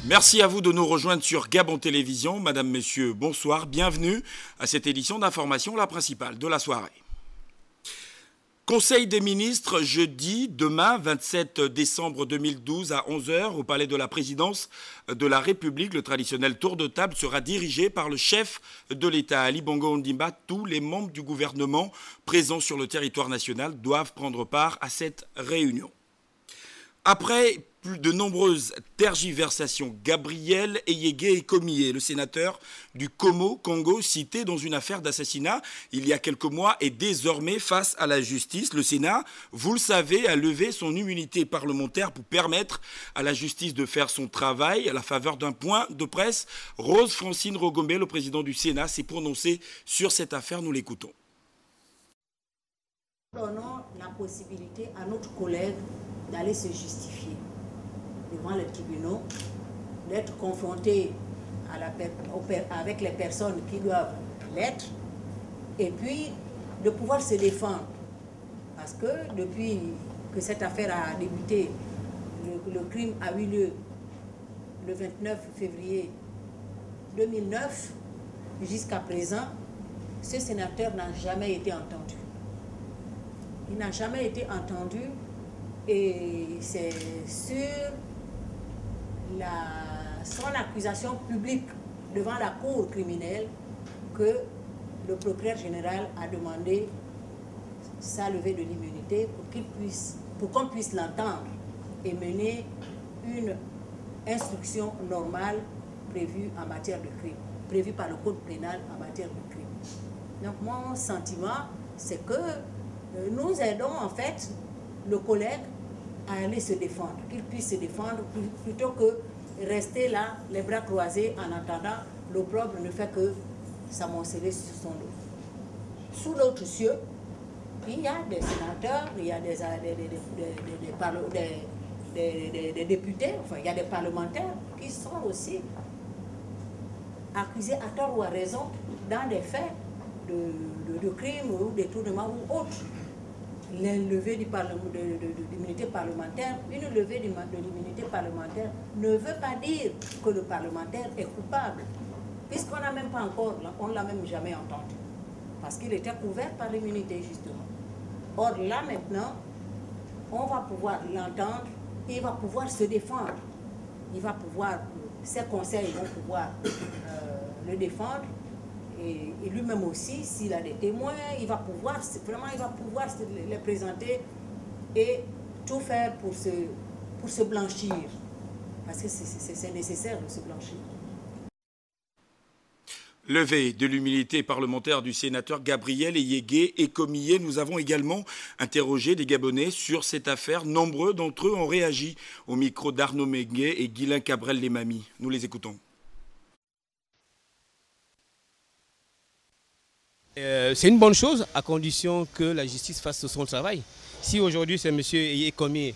Merci à vous de nous rejoindre sur Gabon Télévision. Madame, Messieurs, bonsoir. Bienvenue à cette édition d'information, la principale de la soirée. Conseil des ministres, jeudi, demain, 27 décembre 2012 à 11 h au Palais de la Présidence de la République. Le traditionnel tour de table sera dirigé par le chef de l'État, Ali Bongo Ondimba. Tous les membres du gouvernement présents sur le territoire national doivent prendre part à cette réunion. Après plus de nombreuses tergiversations, Gabriel Eyégué Ekomie, le sénateur du Congo, cité dans une affaire d'assassinat il y a quelques mois, est désormais face à la justice. Le Sénat, vous le savez, a levé son immunité parlementaire pour permettre à la justice de faire son travail. À la faveur d'un point de presse, Rose Francine Rogombe, le président du Sénat, s'est prononcé sur cette affaire. Nous l'écoutons. Donnons la possibilité à notre collègue d'aller se justifier devant les tribunaux, d'être confronté avec les personnes qui doivent l'être, et puis de pouvoir se défendre. Parce que depuis que cette affaire a débuté, le crime a eu lieu le 29 février 2009, jusqu'à présent, ce sénateur n'a jamais été entendu. Il n'a jamais été entendu et c'est sur son accusation publique devant la cour criminelle que le procureur général a demandé sa levée de l'immunité pour qu'on puisse l'entendre et mener une instruction normale prévue en matière de crime, prévue par le code pénal en matière de crime. Donc mon sentiment, c'est que nous aidons en fait le collègue à aller se défendre, qu'il puisse se défendre plutôt que rester là, les bras croisés, en attendant l'opprobre ne fait que s'amonceler sur son dos. Sous l'autre cieux, il y a des sénateurs, il y a des députés, enfin il y a des parlementaires qui sont aussi accusés à tort ou à raison dans des faits de crimes ou détournements ou autres. L'enlevée de l'immunité parlementaire, une levée de l'immunité parlementaire ne veut pas dire que le parlementaire est coupable, puisqu'on n'a même pas encore, on ne l'a même jamais entendu, parce qu'il était couvert par l'immunité justement. Or là maintenant, on va pouvoir l'entendre, il va pouvoir se défendre, il va pouvoir, ses conseils vont pouvoir le défendre. Et lui-même aussi, s'il a des témoins, il va pouvoir les présenter et tout faire pour se blanchir. Parce que c'est nécessaire de se blanchir. Levée de l'immunité parlementaire du sénateur Gabriel Eyégué Ekomie. Nous avons également interrogé des Gabonais sur cette affaire. Nombreux d'entre eux ont réagi au micro d'Arnaud Mengué et Guilain Cabrel-Lemami. Nous les écoutons. C'est une bonne chose à condition que la justice fasse son travail. Si aujourd'hui c'est M. Ekomie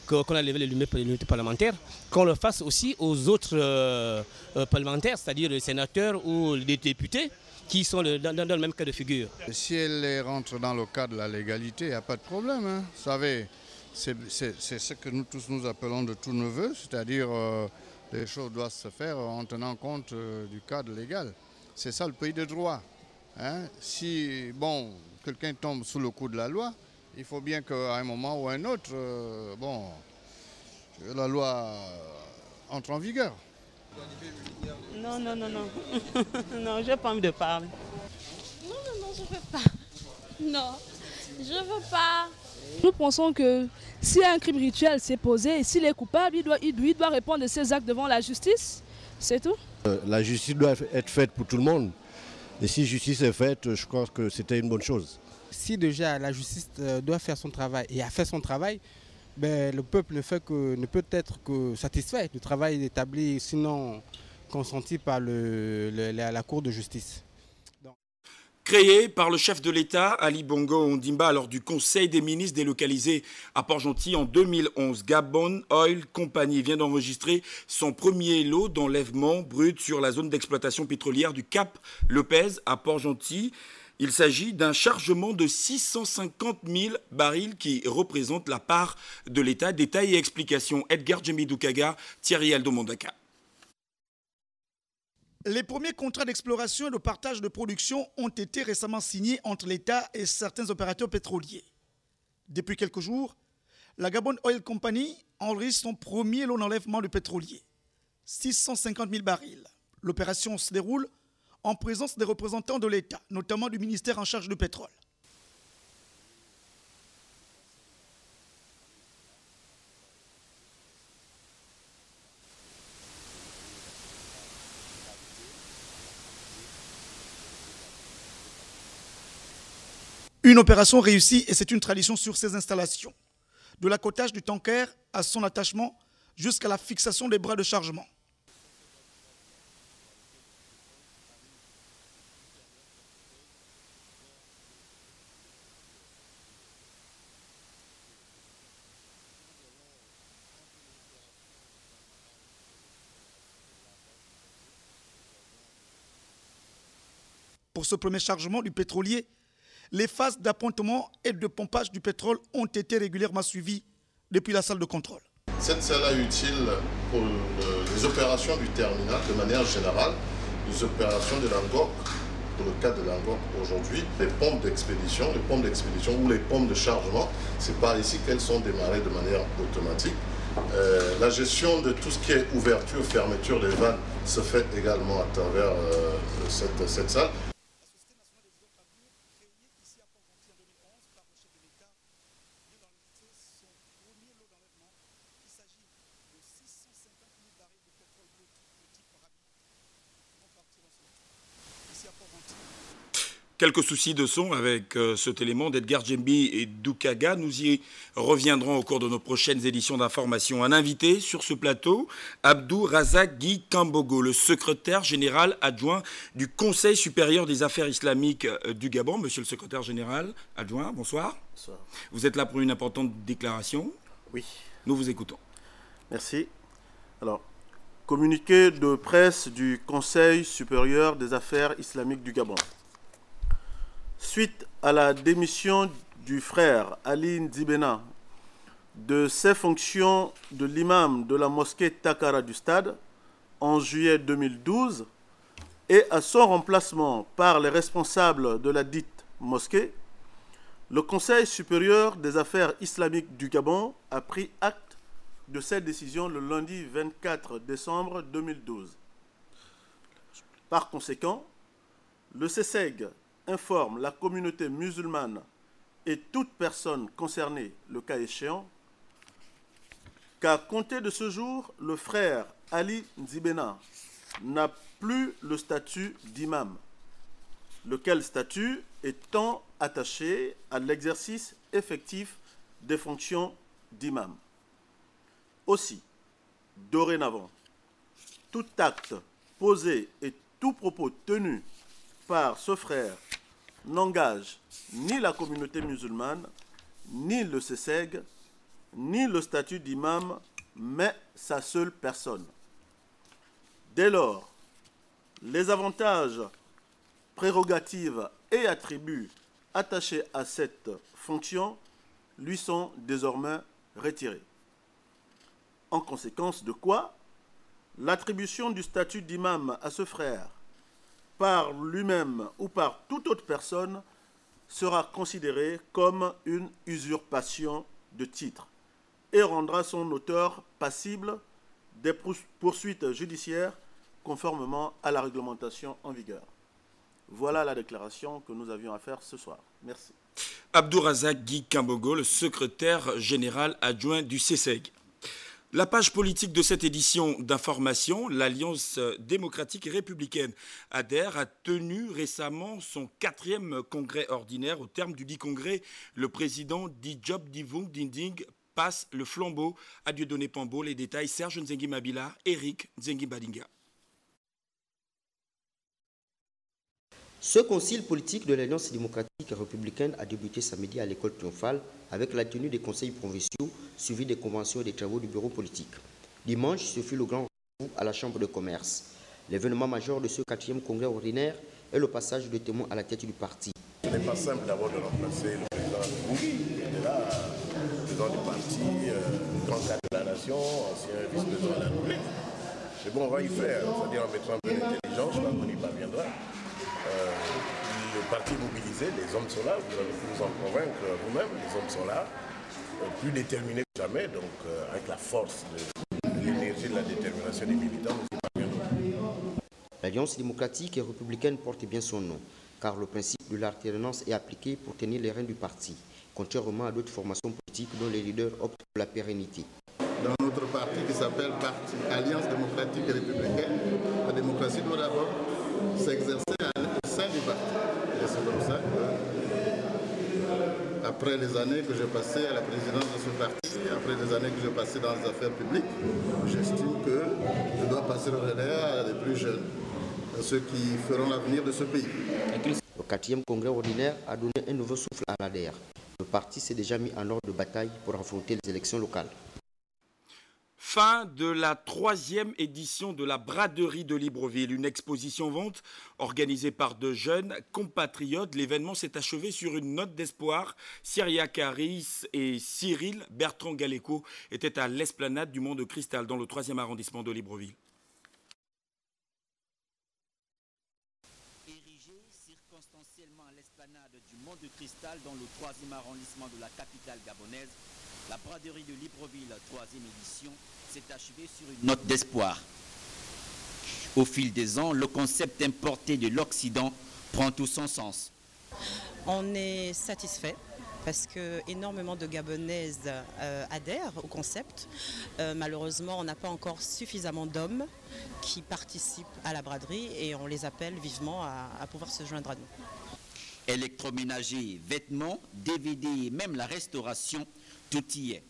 qu'on a levé l'immunité parlementaire, qu'on le fasse aussi aux autres parlementaires, c'est-à-dire les sénateurs ou les députés qui sont dans le même cas de figure. Si elle rentre dans le cadre de la légalité, il n'y a pas de problème. Hein. Vous savez, c'est ce que nous tous nous appelons de tout neveu, c'est-à-dire les choses doivent se faire en tenant compte du cadre légal. C'est ça le pays de droit. Hein? Si quelqu'un tombe sous le coup de la loi, il faut bien qu'à un moment ou à un autre, la loi entre en vigueur. Non. Non, j'ai pas envie de parler. Non, je veux pas. Non, je veux pas. Nous pensons que si un crime rituel s'est posé et s'il est coupable, il doit répondre de ses actes devant la justice. C'est tout. La justice doit être faite pour tout le monde. Et si justice est faite, je crois que c'était une bonne chose. Si déjà la justice doit faire son travail et a fait son travail, le peuple ne peut être que satisfait du travail établi, sinon consenti par la Cour de justice. Créé par le chef de l'État, Ali Bongo Ondimba, lors du Conseil des ministres délocalisé à Port-Gentil en 2011. Gabon Oil Company vient d'enregistrer son premier lot d'enlèvement brut sur la zone d'exploitation pétrolière du Cap Lopez à Port-Gentil. Il s'agit d'un chargement de 650 000 barils qui représente la part de l'État. Détails et explications, Edgar Djemidoukaga, Thierry Aldo Mondaka. Les premiers contrats d'exploration et de partage de production ont été récemment signés entre l'État et certains opérateurs pétroliers. Depuis quelques jours, la Gabon Oil Company enregistre son premier lot d'enlèvement de pétrolier, 650 000 barils. L'opération se déroule en présence des représentants de l'État, notamment du ministère en charge du pétrole. Une opération réussie et c'est une tradition sur ces installations. De l'accotage du tanker à son attachement jusqu'à la fixation des bras de chargement. Pour ce premier chargement du pétrolier, les phases d'appontement et de pompage du pétrole ont été régulièrement suivies depuis la salle de contrôle. Cette salle est utile pour les opérations du terminal de manière générale, les opérations de l'Angok, dans le cas de l'Angok aujourd'hui, les pompes d'expédition ou les pompes de chargement, c'est par ici qu'elles sont démarrées de manière automatique. La gestion de tout ce qui est ouverture, fermeture des vannes se fait également à travers cette salle. Quelques soucis de son avec cet élément d'Edgar Djembi et Doukaga. Nous y reviendrons au cours de nos prochaines éditions d'information. Un invité sur ce plateau, Abdou Razak Guy Kambogo, le secrétaire général adjoint du Conseil supérieur des affaires islamiques du Gabon. Monsieur le secrétaire général adjoint, bonsoir. Bonsoir. Vous êtes là pour une importante déclaration. Oui. Nous vous écoutons. Merci. Alors, communiqué de presse du Conseil supérieur des affaires islamiques du Gabon. Suite à la démission du frère Ali Nzibena de ses fonctions de l'imam de la mosquée Takara du Stade en juillet 2012 et à son remplacement par les responsables de la dite mosquée, le Conseil supérieur des affaires islamiques du Gabon a pris acte de cette décision le lundi 24 décembre 2012. Par conséquent, le CSEG informe la communauté musulmane et toute personne concernée, le cas échéant, qu'à compter de ce jour, le frère Ali Nzibena n'a plus le statut d'imam, lequel statut étant attaché à l'exercice effectif des fonctions d'imam. Aussi, dorénavant, tout acte posé et tout propos tenu par ce frère n'engage ni la communauté musulmane, ni le CSEG, ni le statut d'imam, mais sa seule personne. Dès lors, les avantages, prérogatives et attributs attachés à cette fonction lui sont désormais retirés. En conséquence de quoi, l'attribution du statut d'imam à ce frère par lui-même ou par toute autre personne sera considérée comme une usurpation de titre et rendra son auteur passible des poursuites judiciaires conformément à la réglementation en vigueur. Voilà la déclaration que nous avions à faire ce soir. Merci. Abdou Razak Guy Kambogo, le secrétaire général adjoint du CSEG. La page politique de cette édition d'information, l'Alliance démocratique et républicaine ADER, a tenu récemment son 4e congrès ordinaire. Au terme du dit congrès, le président Diop Divung Dinding passe le flambeau à Dieudonné Pambo. Les détails, Serge Nzengi Mabila, Eric Nzengi Badinga. Ce concile politique de l'Alliance démocratique et républicaine a débuté samedi à l'école triomphale avec la tenue des conseils provinciaux suivis des conventions et des travaux du bureau politique. Dimanche, ce fut le grand rendez-vous à la Chambre de commerce. L'événement majeur de ce 4e congrès ordinaire est le passage de témoins à la tête du parti. Ce n'est pas simple d'abord de remplacer le président de la République, qui était là, président du parti, grand cadre de la nation, ancien vice-président de la République. Mais bon, on va y faire, c'est-à-dire en mettant un peu d'intelligence. l'intelligence, je crois qu'on y parviendra. Le parti mobilisé, les hommes sont là, vous allez vous en convaincre vous-même, les hommes sont là, plus déterminés que jamais, donc avec la force de l'énergie, de la détermination des militants, nous y parviendrons. L'Alliance démocratique et républicaine porte bien son nom, car le principe de l'alternance est appliqué pour tenir les rênes du parti, contrairement à d'autres formations politiques dont les leaders optent pour la pérennité. Dans notre parti qui s'appelle Parti Alliance démocratique et républicaine, la démocratie doit d'abord s'exercer au sein du parti. Et c'est comme ça que, après les années que j'ai passées à la présidence de ce parti, après les années que j'ai passées dans les affaires publiques, j'estime que je dois passer le relais à des plus jeunes, à ceux qui feront l'avenir de ce pays. Le 4e congrès ordinaire a donné un nouveau souffle à l'ADR. Le parti s'est déjà mis en ordre de bataille pour affronter les élections locales. Fin de la 3e édition de la braderie de Libreville, une exposition-vente organisée par de jeunes compatriotes. L'événement s'est achevé sur une note d'espoir. Cyriaque Harris et Cyril Bertrand Galéco étaient à l'esplanade du Mont de Cristal dans le 3e arrondissement de Libreville. Érigée circonstanciellement à l'esplanade du Mont de Cristal dans le 3e arrondissement de la capitale gabonaise, la braderie de Libreville, 3e édition, s'est achevée sur une note d'espoir. Au fil des ans, le concept importé de l'Occident prend tout son sens. On est satisfait parce que énormément de Gabonaises adhèrent au concept. Malheureusement, on n'a pas encore suffisamment d'hommes qui participent à la braderie et on les appelle vivement à pouvoir se joindre à nous. Électroménager, vêtements, DVD et même la restauration, tout y est.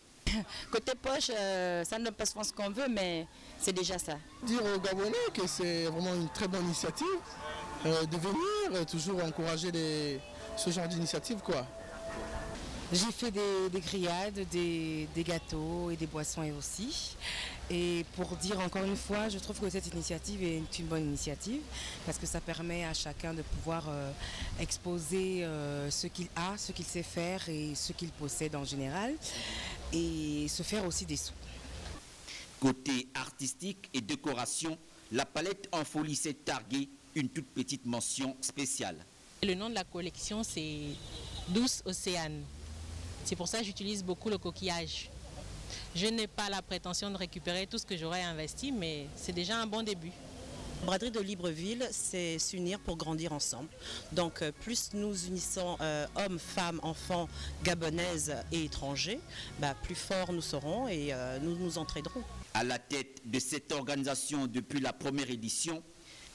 Côté poche, ça ne donne pas souvent ce qu'on veut, mais c'est déjà ça. Dire aux Gabonais que c'est vraiment une très bonne initiative, de venir, toujours encourager ce genre d'initiative, quoi. J'ai fait des grillades, des gâteaux et des boissons aussi. Et pour dire encore une fois, je trouve que cette initiative est une bonne initiative parce que ça permet à chacun de pouvoir exposer ce qu'il a, ce qu'il sait faire et ce qu'il possède en général et se faire aussi des sous. Côté artistique et décoration, la palette en folie s'est targuée une toute petite mention spéciale. Le nom de la collection, c'est Douce Océane. C'est pour ça que j'utilise beaucoup le coquillage. Je n'ai pas la prétention de récupérer tout ce que j'aurais investi, mais c'est déjà un bon début. Braderie de Libreville, c'est s'unir pour grandir ensemble. Donc plus nous unissons hommes, femmes, enfants, gabonaises et étrangers, plus forts nous serons et nous nous entraiderons. À la tête de cette organisation depuis la première édition,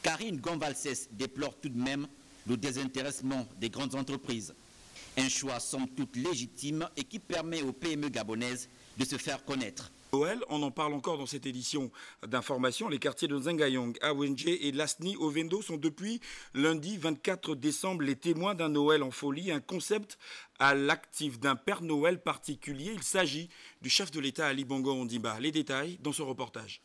Karine Gonvalcès déplore tout de même le désintéressement des grandes entreprises. Un choix somme toute légitime et qui permet aux PME gabonaises de se faire connaître. Noël, on en parle encore dans cette édition d'information. Les quartiers de Zengayong, Awenje et Lasni Ovendo sont depuis lundi 24 décembre les témoins d'un Noël en folie, un concept à l'actif d'un Père Noël particulier. Il s'agit du chef de l'État Ali Bongo Ondimba. Les détails dans ce reportage.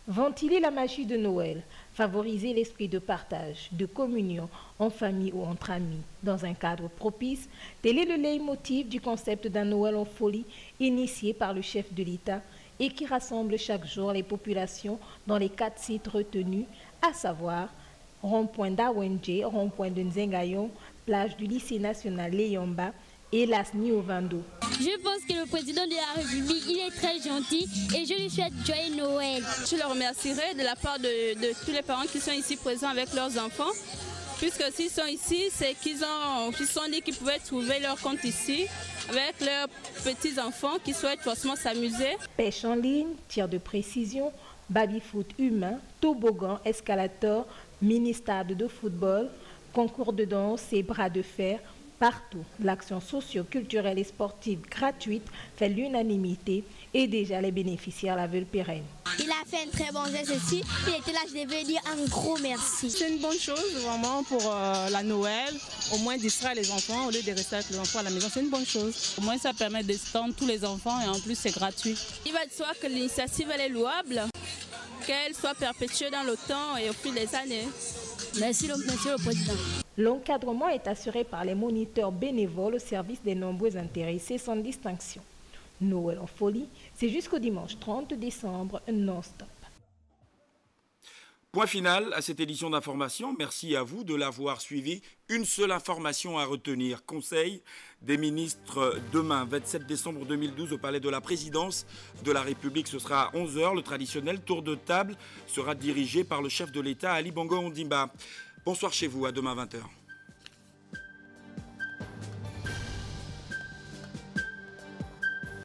Ventiler la magie de Noël, favoriser l'esprit de partage, de communion en famille ou entre amis dans un cadre propice, tel est le leitmotiv du concept d'un Noël en folie initié par le chef de l'État et qui rassemble chaque jour les populations dans les 4 sites retenus, à savoir rond-point d'Awenje, rond-point de Nzengayong, plage du lycée national Léomba et Lasni Ovendo. Je pense que le président de la République, il est très gentil et je lui souhaite joyeux Noël. Je le remercierai de la part de tous les parents qui sont ici présents avec leurs enfants. Puisque s'ils sont ici, c'est qu'ils se sont dit qu'ils pouvaient trouver leur compte ici avec leurs petits-enfants qui souhaitent forcément s'amuser. Pêche en ligne, tir de précision, baby-foot humain, toboggan, escalator, mini-stade de football, concours de danse et bras de fer. Partout, l'action socio-culturelle et sportive gratuite fait l'unanimité et déjà les bénéficiaires la veulent pérenne. Il a fait un très bon geste ici. Il était là, je devais dire un gros merci. C'est une bonne chose vraiment pour la Noël. Au moins distraire les enfants au lieu de rester avec les enfants à la maison. C'est une bonne chose. Au moins ça permet de stendre tous les enfants et en plus c'est gratuit. Il va de soi que l'initiative elle est louable, qu'elle soit perpétuée dans le temps et au fil des années. Merci le président. L'encadrement est assuré par les moniteurs bénévoles au service des nombreux intéressés sans distinction. Noël en folie, c'est jusqu'au dimanche 30 décembre non-stop. Point final à cette édition d'information. Merci à vous de l'avoir suivi. Une seule information à retenir. Conseil des ministres demain, 27 décembre 2012, au Palais de la Présidence de la République. Ce sera à 11 h. Le traditionnel tour de table sera dirigé par le chef de l'État, Ali Bongo Ondimba. Bonsoir chez vous, à demain 20 h.